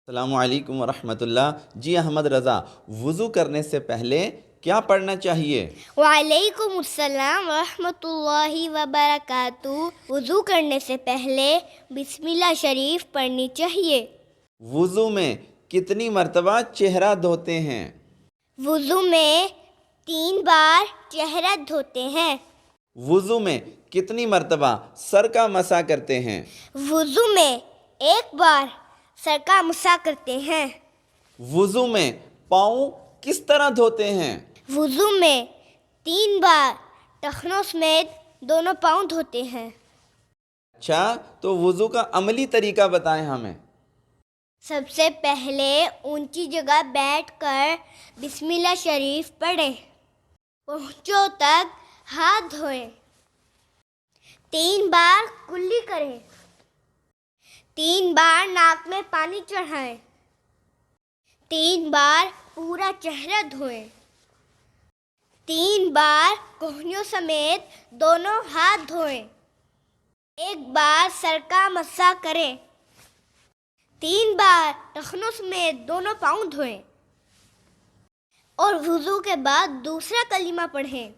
السلام علیکم ورحمۃ اللہ۔ جی احمد رضا، وضو کرنے سے پہلے کیا پڑھنا چاہیے؟ وعلیکم السلام ورحمۃ اللہ وبرکاتہ۔ وضو کرنے سے پہلے بسم اللہ شریف پڑھنی چاہیے۔ وضو میں کتنی مرتبہ چہرہ دھوتے ہیں؟ وضو میں 3 بار چہرہ دھوتے ہیں۔ وضو میں کتنی مرتبہ سر کا مسح کرتے ہیں؟ وضو میں 1 بار سر کا مسح کرتے ہیں۔ وضو میں پاؤں کس طرح دھوتے ہیں؟ وضو میں 3 بار ٹخنوں سمیت دونوں پاؤں دھوتے ہیں۔ اچھا، تو وضو کا عملی طریقہ بتائیں ہمیں۔ سب سے پہلے اونچی جگہ بیٹھ کر بسم اللہ شریف پڑھیں، پہنچوں تک ہاتھ دھوئیں، 3 بار کلی کریں، 3 بار ناک میں پانی چڑھائیں، 3 بار پورا چہرہ دھوئیں، 3 بار کہنیوں سمیت دونوں ہاتھ دھوئیں، 1 بار سر کا مسح کریں، 3 بار ٹخنوں سمیت دونوں پاؤں دھوئیں اور وضو کے بعد دوسرا کلمہ پڑھیں۔